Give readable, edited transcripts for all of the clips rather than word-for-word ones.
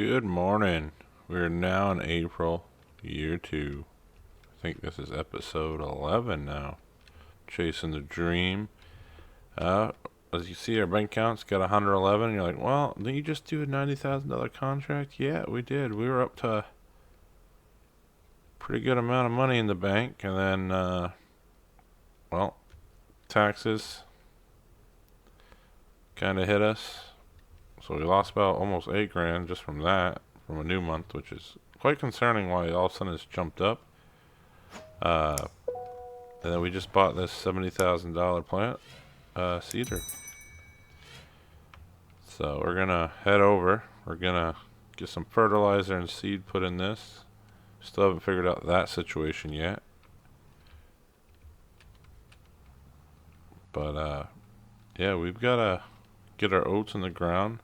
Good morning. We're now in April, year 2. I think this is episode 11 now. Chasing the Dream. As you see, our bank account's got 111. And you're like, well, didn't you just do a $90,000 contract? Yeah, we did. We were up to a pretty good amount of money in the bank. And then, well, taxes kind of hit us. So we lost about almost 8 grand just from that, from a new month, which is quite concerning why all of a sudden it's jumped up. And then we just bought this $70,000 plant seeder. So we're gonna head over. We're gonna get some fertilizer and seed put in this. Still haven't figured out that situation yet. But yeah, we've gotta get our oats in the ground.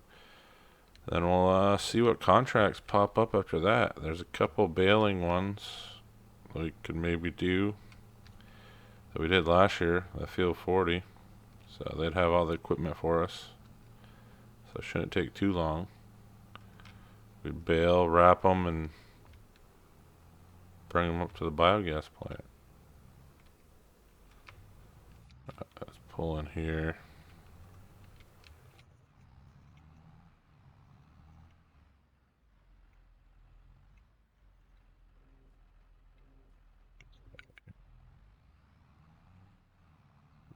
Then we'll see what contracts pop up after that. There's a couple baling ones we could maybe do that we did last year, that Field 40. So they'd have all the equipment for us. So it shouldn't take too long. We'd bale, wrap them, and bring them up to the biogas plant. Let's pull in here.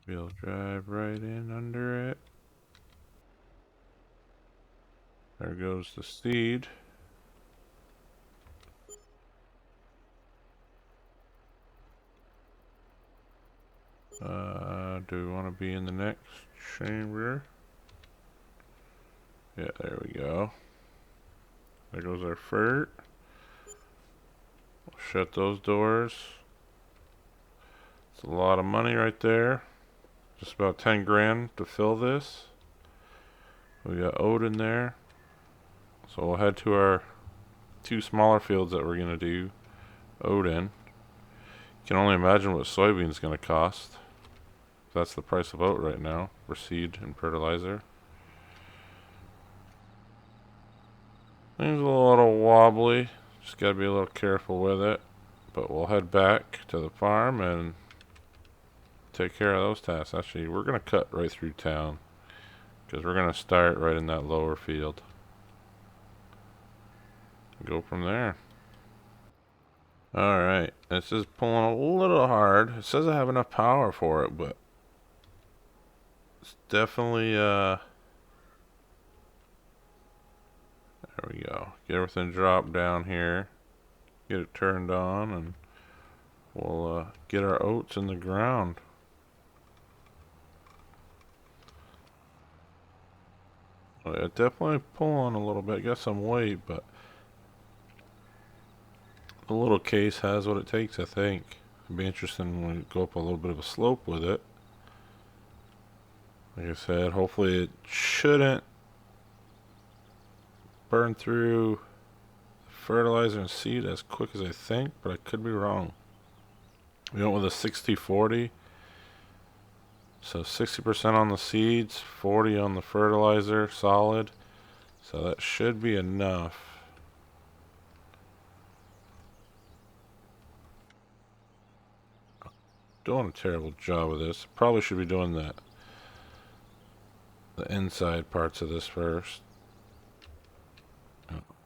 We'll drive right in under it. There goes the seed. Do we want to be in the next chamber? Yeah, there we go. There goes our fert. We'll shut those doors. It's a lot of money right there. Just about 10 grand to fill this. We got oat in there. So we'll head to our 2 smaller fields that we're going to do oat in. You can only imagine what soybeans going to cost. That's the price of oat right now for seed and fertilizer. Things a little wobbly. Just got to be a little careful with it. But we'll head back to the farm and take care of those tasks. Actually, we're going to cut right through town because we're going to start right in that lower field. Go from there. Alright, this is pulling a little hard. It says I have enough power for it, but it's definitely, there we go. Get everything dropped down here. Get it turned on, and we'll get our oats in the ground. Oh, yeah, definitely pulling a little bit. Got some weight, but the little case has what it takes, I think. It'd be interesting when we go up a little bit of a slope with it. Like I said, hopefully it shouldn't burn through fertilizer and seed as quick as I think, but I could be wrong. We went with a 60-40. So 60% on the seeds, 40 on the fertilizer, solid. So that should be enough. Doing a terrible job with this. Probably should be doing the inside parts of this first.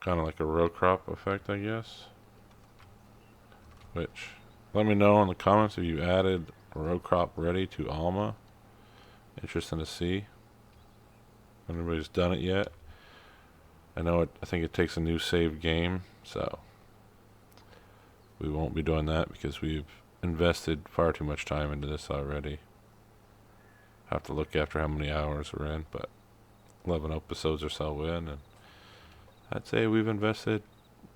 Kind of like a row crop effect, I guess. Which, let me know in the comments if you added row crop ready to Alma. Interesting to see. If anybody's done it yet. I know I think it takes a new saved game, so we won't be doing that because we've invested far too much time into this already. Have to look after how many hours we're in, but 11 episodes or so in, and I'd say we've invested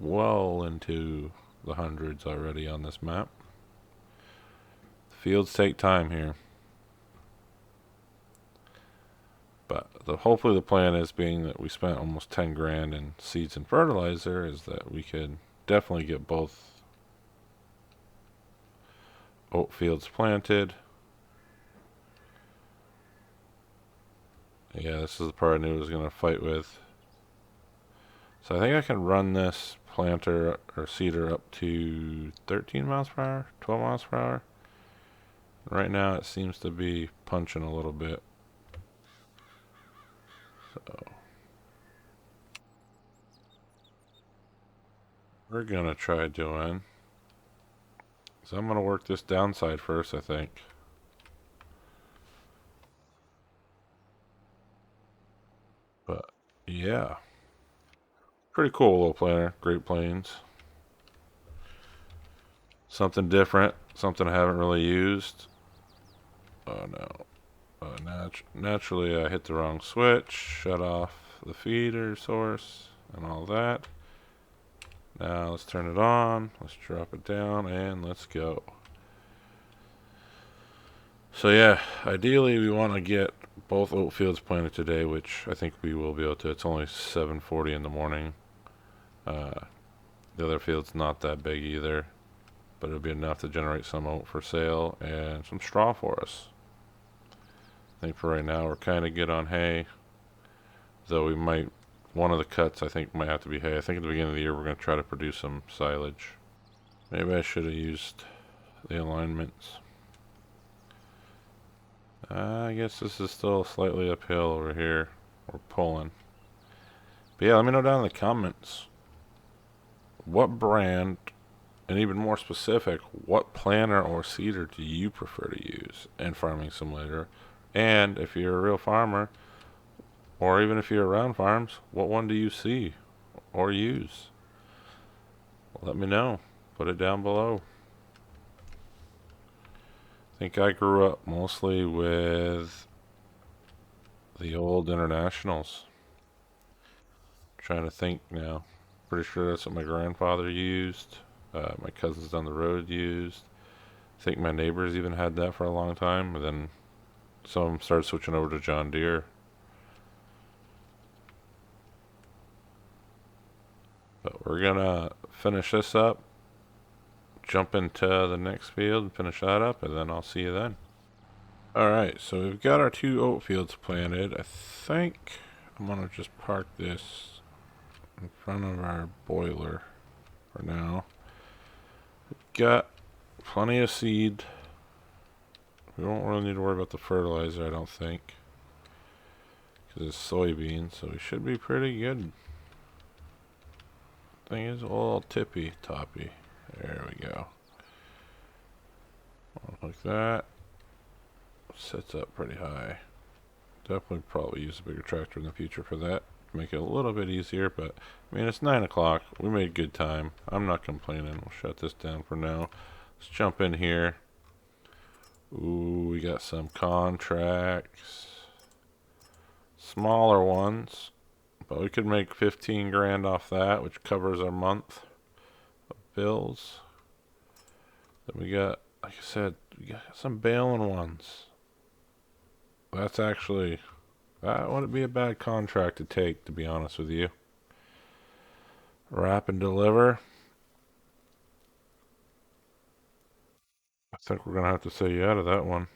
well into the hundreds already on this map. The fields take time here. But hopefully the plan is, being that we spent almost 10 grand in seeds and fertilizer, is that we could definitely get both oat fields planted. Yeah, this is the part I knew I was going to fight with. So I think I can run this planter or seeder up to 13 miles per hour, 12 miles per hour. Right now it seems to be punching a little bit. So we're gonna try doing. So I'm gonna work this downside first, I think. But yeah, pretty cool little planter, Great Plains. Something different, something I haven't really used. Oh no. Naturally, I hit the wrong switch, shut off the feeder source, and all that. Now let's turn it on, let's drop it down, and let's go. So yeah, ideally we want to get both oat fields planted today, which I think we will be able to. It's only 7:40 in the morning. The other field's not that big either, but it'll be enough to generate some oat for sale and some straw for us. I think for right now we're kind of good on hay, though we might, one of the cuts I think might have to be hay. I think at the beginning of the year we're going to try to produce some silage. Maybe I should have used the alignments. I guess this is still slightly uphill over here. We're pulling. But yeah, let me know down in the comments what brand, and even more specific, what planter or seeder do you prefer to use in Farming Simulator? And if you're a real farmer, or even if you're around farms, what one do you see or use? Let me know. Put it down below. I think I grew up mostly with the old Internationals. Trying to think now. Pretty sure that's what my grandfather used. My cousins down the road used. I think my neighbors even had that for a long time. And then some of them started switching over to John Deere. But we're gonna finish this up, jump into the next field and finish that up, and then I'll see you then. Alright, so we've got our 2 oat fields planted. I think I'm gonna just park this in front of our boiler for now. We've got plenty of seed. We won't really need to worry about the fertilizer, I don't think, because it's soybeans, so we should be pretty good. Thing is a little tippy toppy. There we go. Like that. Sets up pretty high. Definitely probably use a bigger tractor in the future for that. Make it a little bit easier, but I mean, it's 9 o'clock. We made good time. I'm not complaining. We'll shut this down for now. Let's jump in here. Ooh, we got some contracts. Smaller ones. But we could make 15 grand off that, which covers our month of bills. Then we got, like I said, we got some baling ones. That's actually, that wouldn't be a bad contract to take, to be honest with you. Wrap and deliver. I think we're going to have to say yeah to that one.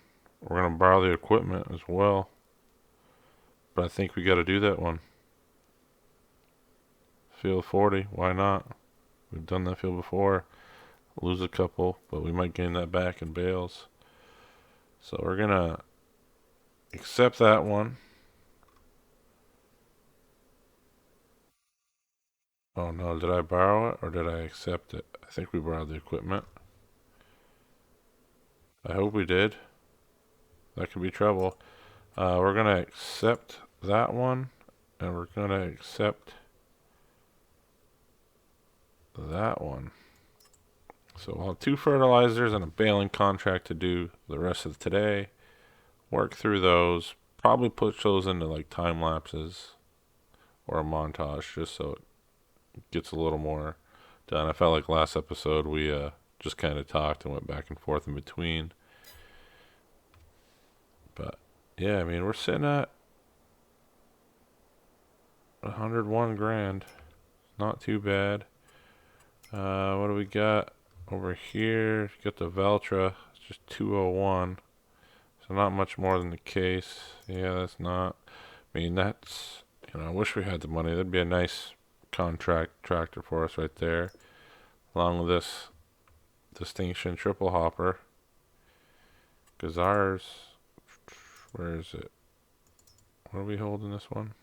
We're going to borrow the equipment as well. But I think we got to do that one. Field 40, why not? We've done that field before. Lose a couple, but we might gain that back in bales. So we're going to accept that one. Oh no, did I borrow it or did I accept it? I think we borrowed the equipment. I hope we did. That could be trouble. We're going to accept that one, and we're going to accept that one. So we'll have 2 fertilizers and a baling contract to do the rest of today. Work through those. Probably put those into like time lapses or a montage just so it gets a little more done. I felt like last episode we just kind of talked and went back and forth in between. But yeah, I mean, we're sitting at 101 grand. Not too bad. What do we got over here? Got the Valtra. It's just 201. So not much more than the case. Yeah, that's not. I mean, that's, I wish we had the money. That'd be a nice contract tractor for us right there, along with this Distinction triple hopper. Because ours, where is it? What are we holding this one?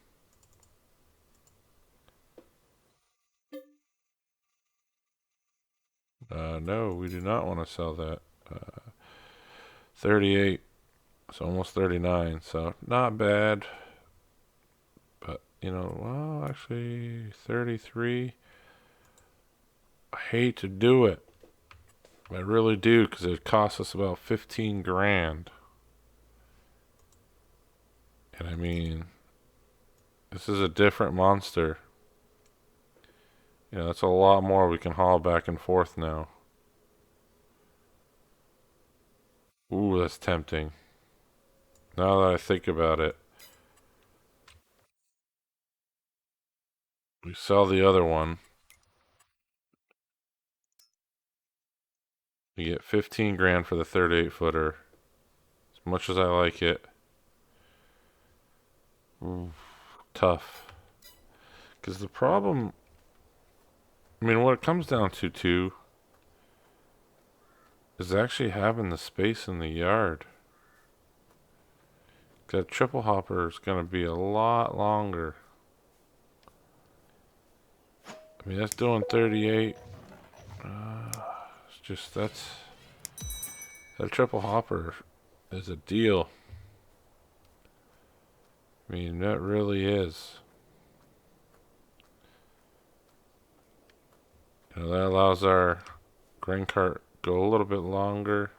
No, we do not want to sell that. 38, so almost 39, so not bad. But, you know, well, actually, 33. I hate to do it. I really do, because it costs us about 15 grand. And I mean, this is a different monster. You know, that's a lot more we can haul back and forth now. Ooh, that's tempting. Now that I think about it, we sell the other one. We get 15 grand for the 38 footer. As much as I like it. Ooh, tough. Because the problem, I mean, what it comes down to, too, is actually having the space in the yard. That triple hopper is going to be a lot longer. I mean, that's doing 38. It's just, that triple hopper is a deal. I mean, that really is. You know, that allows our grain cart go a little bit longer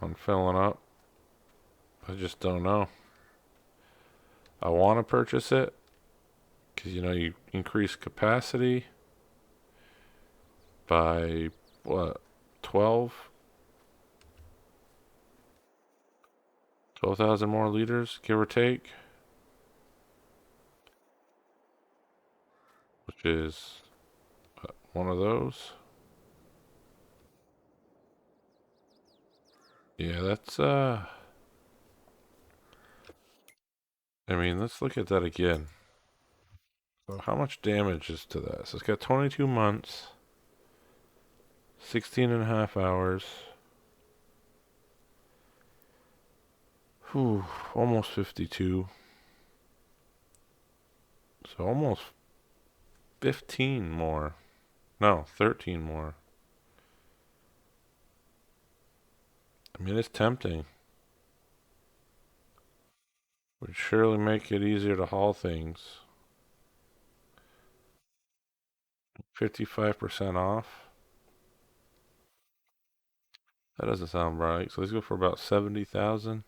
on filling up. I just don't know. I want to purchase it because, you know, you increase capacity by what, 12,000 more liters, give or take, which is one of those. Yeah, that's I mean, let's look at that again. So how much damage is to that? So it's got 22 months, 16 and a half hours. Whew, almost 52. So almost 15 more. No, 13 more. I mean, it's tempting. Would surely make it easier to haul things. 55% off. That doesn't sound right. So let's go for about 70,000.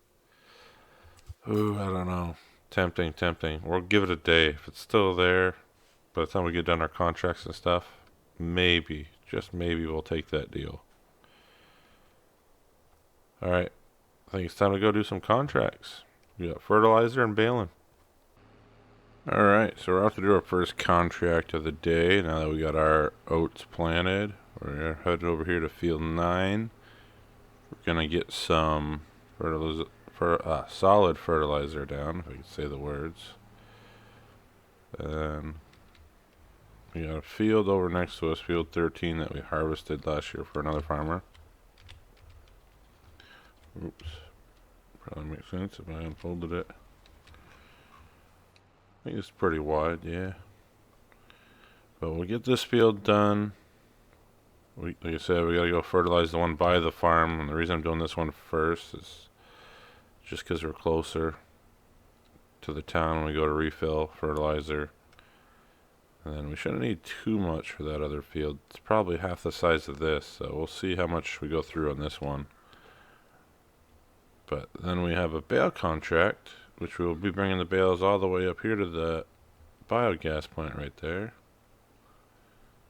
Ooh, I don't know. Tempting, tempting. We'll give it a day. If it's still there, by the time we get done our contracts and stuff, maybe, just maybe we'll take that deal. Alright. I think it's time to go do some contracts. We got fertilizer and baling. Alright, so we're out to do our first contract of the day. Now that we got our oats planted, we're headed over here to field 9. We're gonna get some solid fertilizer down, if I can say the words. And we got a field over next to us, field 13, that we harvested last year for another farmer. Oops. Probably makes sense if I unfolded it. I think it's pretty wide, yeah. But we'll get this field done. Like I said, we gotta go fertilize the one by the farm. And the reason I'm doing this one first is just because we're closer to the town when we go to refill fertilizer. And then we shouldn't need too much for that other field. It's probably half the size of this, so we'll see how much we go through on this one. But then we have a bale contract, which we will be bringing the bales all the way up here to the biogas plant right there.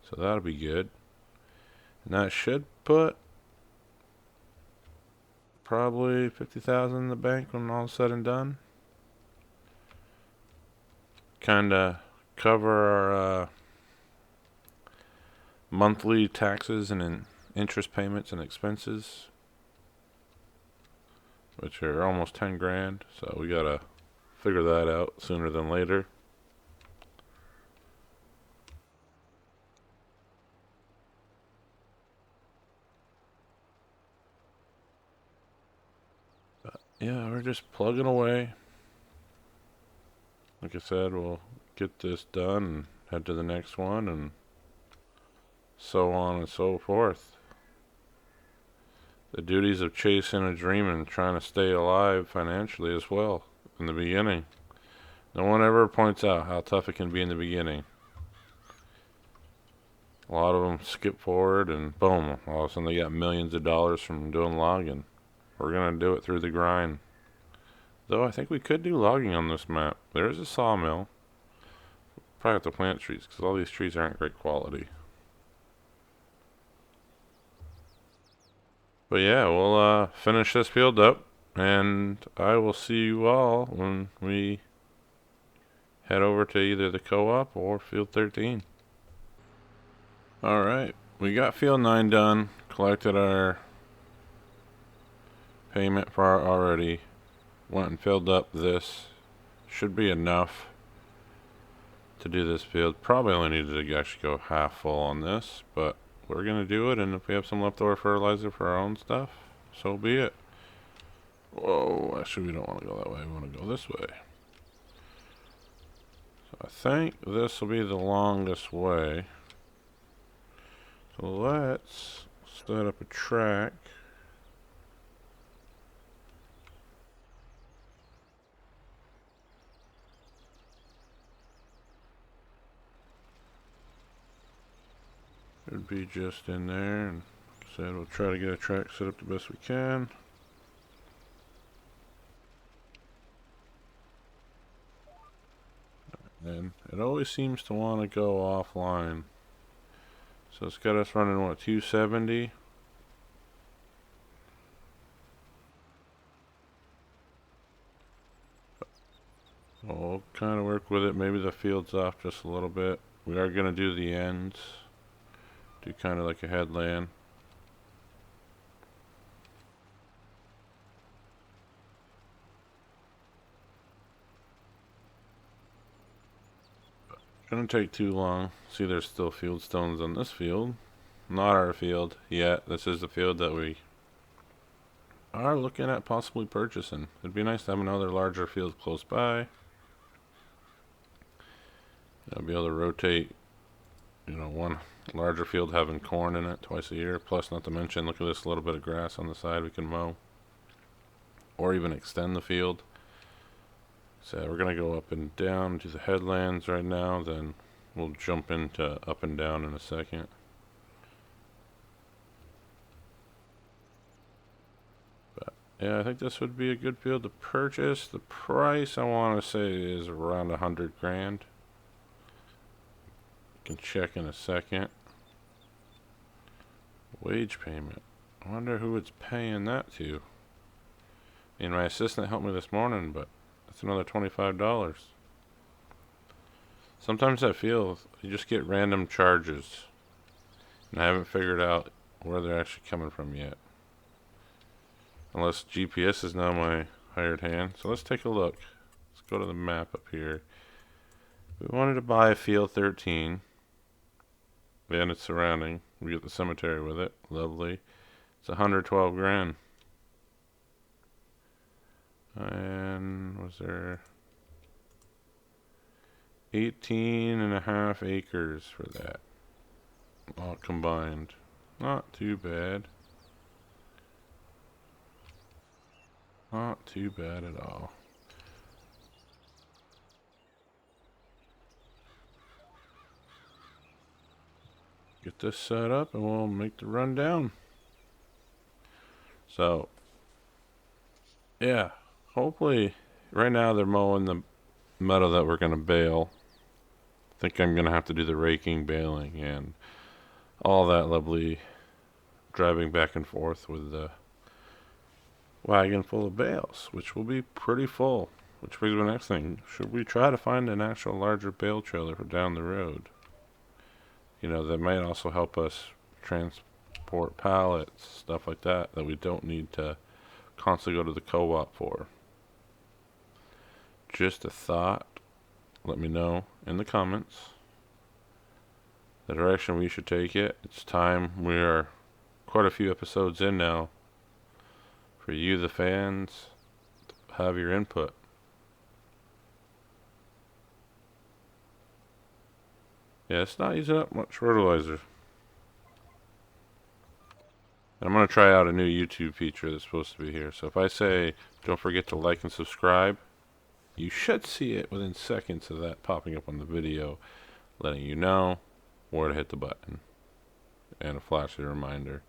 So that'll be good. And that should put probably 50,000 in the bank when all's said and done. Kinda cover our monthly taxes and interest payments and expenses, which are almost 10 grand. So we got a figure that out sooner than later. But yeah, we're just plugging away. Like I said, we'll get this done and head to the next one, and so on and so forth. The duties of chasing a dream and trying to stay alive financially as well in the beginning. No one ever points out how tough it can be in the beginning. A lot of them skip forward and boom, all of a sudden they got millions of dollars from doing logging. We're going to do it through the grind. Though I think we could do logging on this map. There is a sawmill. Probably have to plant trees because all these trees aren't great quality. But yeah, we'll finish this field up, and I will see you all when we head over to either the co-op or field 13. Alright, we got field 9 done, collected our payment for our already, went and filled up this. Should be enough to do this field. Probably only needed to actually go half full on this, but we're gonna do it, and if we have some leftover fertilizer for our own stuff, so be it. Whoa, actually we don't want to go that way, we want to go this way. So I think this will be the longest way. So let's set up a track. It'd be just in there, and like I said, we'll try to get a track set up the best we can. And it always seems to want to go offline. So it's got us running, what, 270? We'll kind of work with it. Maybe the field's off just a little bit. We are going to do the ends. Do kind of like a headland. Shouldn't take too long. See, there's still field stones on this field. Not our field yet. This is the field that we are looking at possibly purchasing. It'd be nice to have another larger field close by. I'll be able to rotate, you know, one larger field having corn in it twice a year. Plus, not to mention, look at this little bit of grass on the side we can mow. Or even extend the field. So we're going to go up and down to the headlands right now. Then we'll jump into up and down in a second. But yeah, I think this would be a good field to purchase. The price I want to say is around 100 grand. Can check in a second. Wage payment. I wonder who it's paying that to. I mean, my assistant helped me this morning, but that's another $25. Sometimes I feel you just get random charges, and I haven't figured out where they're actually coming from yet. Unless GPS is now my hired hand. So let's take a look. Let's go to the map up here. We wanted to buy field 13. And its surrounding. We get the cemetery with it. Lovely. It's 112 grand. And was there 18.5 acres for that, all combined? Not too bad. Not too bad at all. Get this set up and we'll make the run down. So yeah, hopefully right now they're mowing the meadow that we're going to bale. I think I'm going to have to do the raking, baling, and all that lovely driving back and forth with the wagon full of bales, which will be pretty full. Which brings me to the next thing. Should we try to find an actual larger bale trailer for down the road? You know, that might also help us transport pallets, stuff like that we don't need to constantly go to the co-op for. just a thought. Let me know in the comments the direction we should take it. It's time. We are quite a few episodes in now for you, the fans, to have your input. Yeah, it's not using up much fertilizer. I'm going to try out a new YouTube feature that's supposed to be here. So if I say, don't forget to like and subscribe, you should see it within seconds of that popping up on the video, letting you know where to hit the button, and a flashy reminder.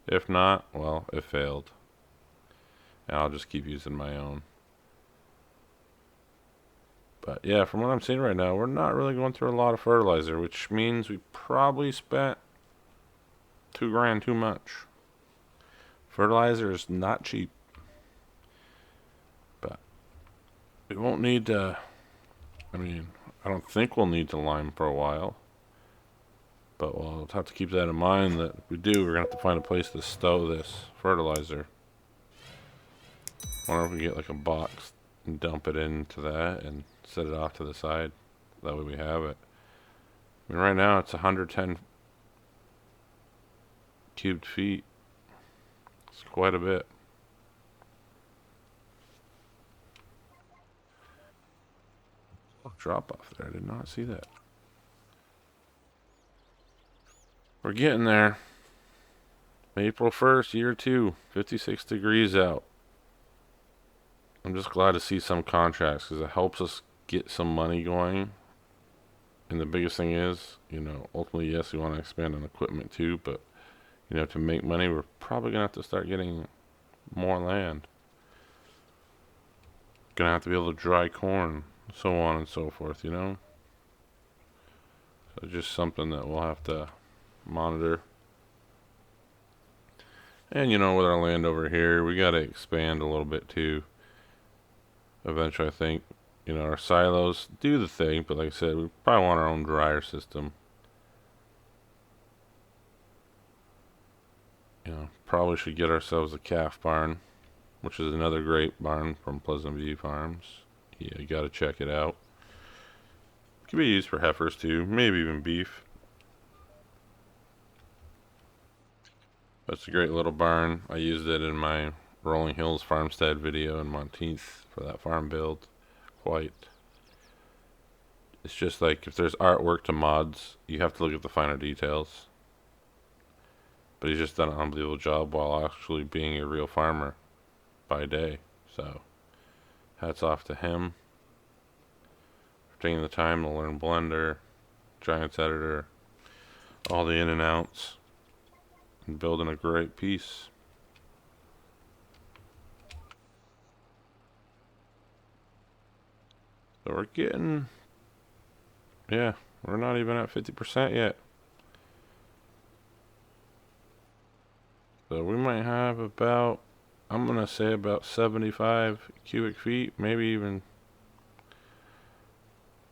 If not, well, it failed. And I'll just keep using my own. But yeah, from what I'm seeing right now, we're not really going through a lot of fertilizer, which means we probably spent $2,000 too much. Fertilizer is not cheap. But we won't need to, I don't think we'll need to lime for a while. But we'll have to keep that in mind that if we do, we're going to have to find a place to stow this fertilizer. I wonder if we get like a box and dump it into that and set it off to the side. That way we have it. Right now it's 110 cubed feet. It's quite a bit. Oh, drop off there. I did not see that. We're getting there. April 1st, year 2, 56 degrees out. I'm just glad to see some contracts because it helps us get some money going. And the biggest thing is, ultimately, yes, we want to expand on equipment too, but, to make money, we're probably going to have to start getting more land. Going to have to be able to dry corn, so on and so forth, So just something that we'll have to monitor. And with our land over here, we got to expand a little bit too. Eventually, I think, our silos do the thing, but like I said, we probably want our own dryer system. Probably should get ourselves a calf barn, which is another great barn from Pleasant View Farms. Yeah, you got to check it out. Could be used for heifers too, maybe even beef. That's a great little barn. I used it in my Rolling Hills farmstead video in Monteith for that farm build. It's just like if there's artwork to mods, you have to look at the finer details. But he's just done an unbelievable job while actually being a real farmer by day. So hats off to him for taking the time to learn Blender, Giants Editor, all the in and outs, and building a great piece. So we're getting, we're not even at 50% yet. So we might have about, I'm going to say about 75 cubic feet, maybe even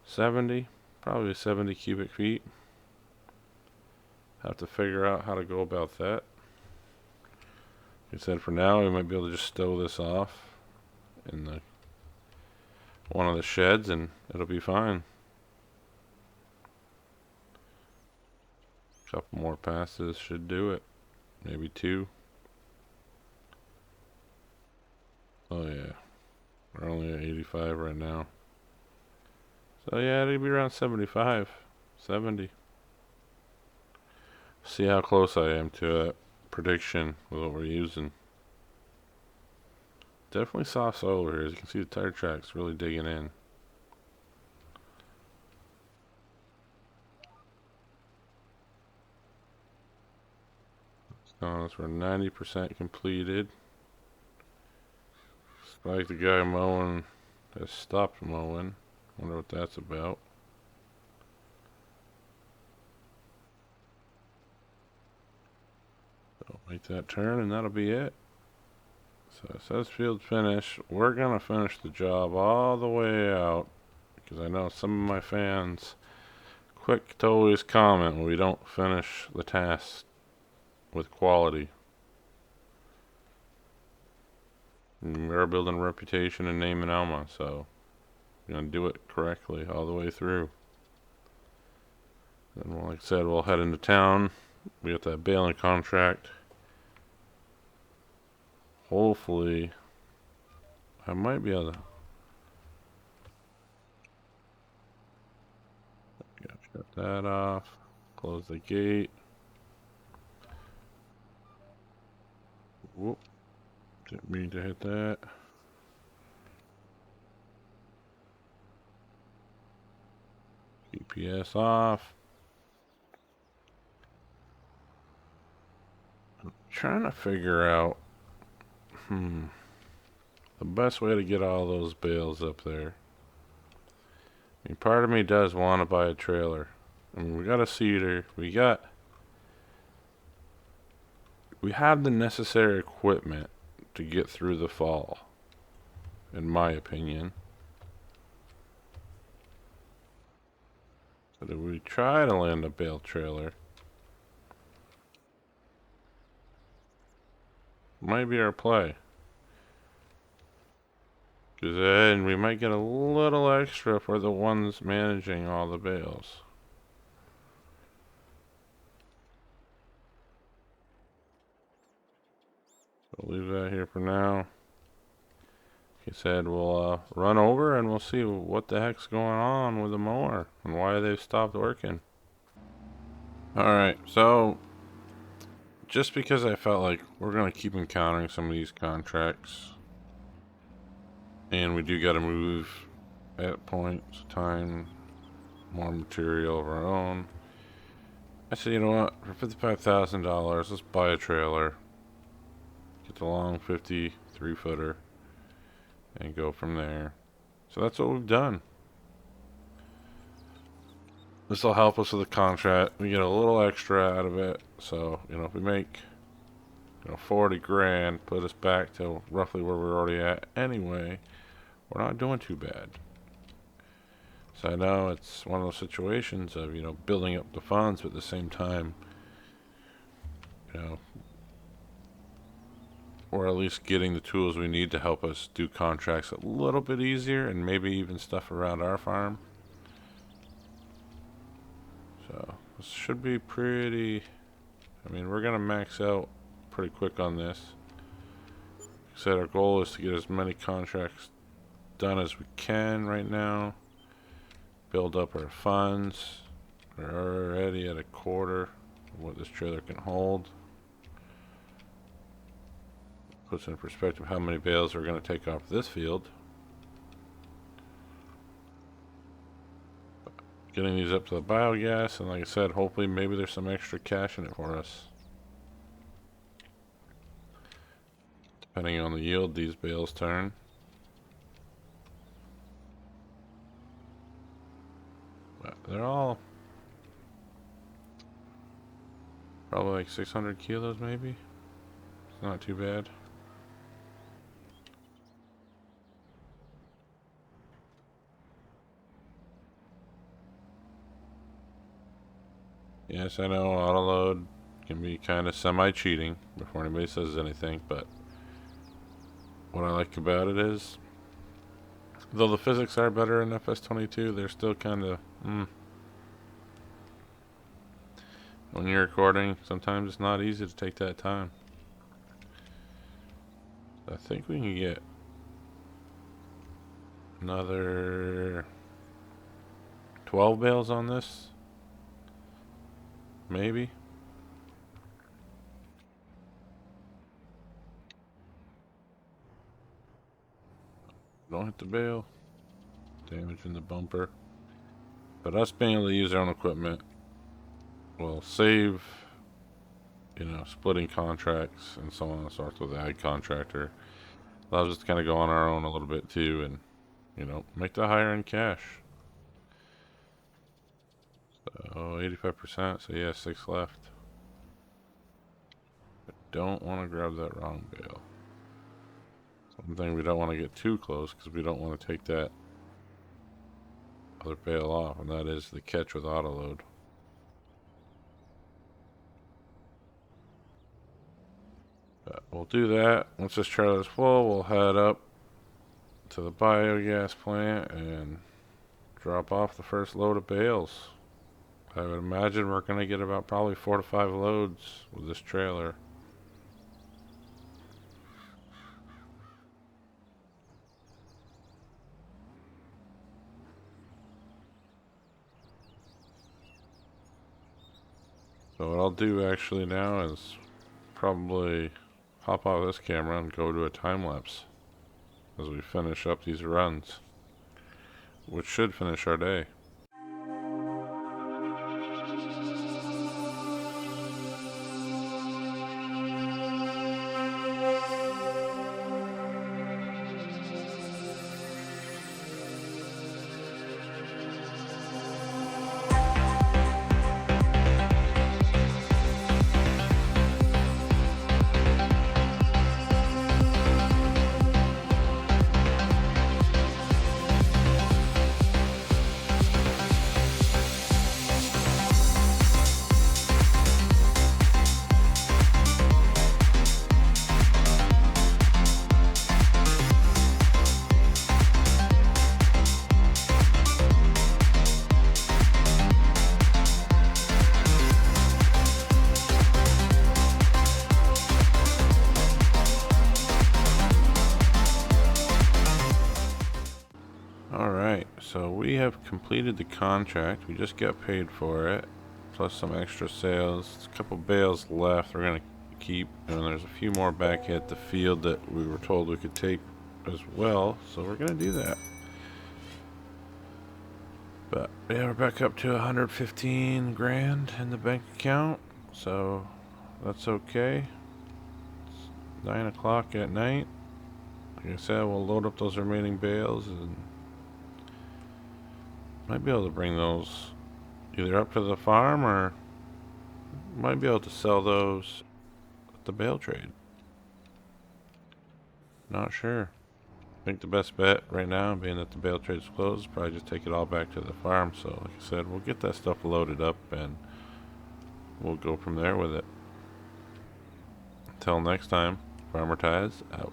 70, probably 70 cubic feet. Have to figure out how to go about that. Like I said, for now, we might be able to just stow this off in one of the sheds and it'll be fine. A couple more passes should do it. Maybe 2. Oh yeah, we're only at 85 right now. So yeah, it'll be around 75, 70. See how close I am to that prediction with what we're using. Definitely soft soil over here. As you can see, the tire track's really digging in. So we're 90% completed. It's like the guy mowing has stopped mowing. Wonder what that's about. So make that turn and that'll be it. So it says field finish. We're gonna finish the job all the way out because I know some of my fans quick to always comment when we don't finish the task with quality. And we're building a reputation and name in Alma, so We're gonna do it correctly all the way through. And like I said, we'll head into town. We got that baling contract. Hopefully, I might be able to. Shut that off. Close the gate. Whoop. Didn't mean to hit that. GPS off. I'm trying to figure out the best way to get all those bales up there. I mean, part of me does want to buy a trailer. I mean, we got a seeder. We have the necessary equipment to get through the fall, in my opinion. So if we try to land a bale trailer, might be our play. Because then we might get a little extra for the ones managing all the bales. So leave that here for now. He said we'll run over and we'll see what the heck's going on with the mower and why they've stopped working. Alright, so just because I felt like we're going to keep encountering some of these contracts, and we do got to move at points of time, more material of our own, I said, you know what, for $55,000, let's buy a trailer, get the long 53 footer, and go from there. So that's what we've done. This will help us with the contract. We get a little extra out of it. So, if we make, 40 grand, put us back to roughly where we're already at anyway, we're not doing too bad. So I know it's one of those situations of, building up the funds, but at the same time, or at least getting the tools we need to help us do contracts a little bit easier and maybe even stuff around our farm. So this should be pretty, we're gonna max out pretty quick on this. Like I said, our goal is to get as many contracts done as we can right now, build up our funds. We're already at a quarter of what this trailer can hold. Puts in perspective how many bales we're going to take off this field. Getting these up to the biogas, and like I said, hopefully maybe there's some extra cash in it for us. Depending on the yield these bales turn. But they're all probably like 600 kilos maybe. It's not too bad. Yes, I know autoload can be kind of semi-cheating before anybody says anything, but what I like about it is, though the physics are better in FS22, they're still kind of, When you're recording, sometimes it's not easy to take that time. I think we can get another 12 bales on this. Maybe. Don't hit the bale. Damaging the bumper. But us being able to use our own equipment will save, splitting contracts and so on and so forth with the ag contractor. Allows us to kind of go on our own a little bit too and, make the higher end cash. So 85%, so yeah, 6 left. I don't want to grab that wrong bale. One thing, we don't want to get too close because we don't want to take that other bale off, and that is the catch with autoload. But we'll do that. Once this trailer's full, we'll head up to the biogas plant and drop off the first load of bales. I would imagine we're going to get about probably 4 to 5 loads with this trailer. So what I'll do actually now is probably hop off this camera and go to a time lapse as we finish up these runs, which should finish our day. Alright, so we have completed the contract. We just got paid for it, plus some extra sales. There's a couple bales left we're going to keep, and there's a few more back at the field that we were told we could take as well, so we're going to do that. But yeah, we're back up to 115 grand in the bank account, so that's okay. It's 9 o'clock at night. Like I said, we'll load up those remaining bales and might be able to bring those either up to the farm or might be able to sell those at the bale trade. Not sure. I think the best bet right now, being that the bale trade's closed, is probably just take it all back to the farm. So like I said, we'll get that stuff loaded up and we'll go from there with it. Until next time, Farmer Ties out.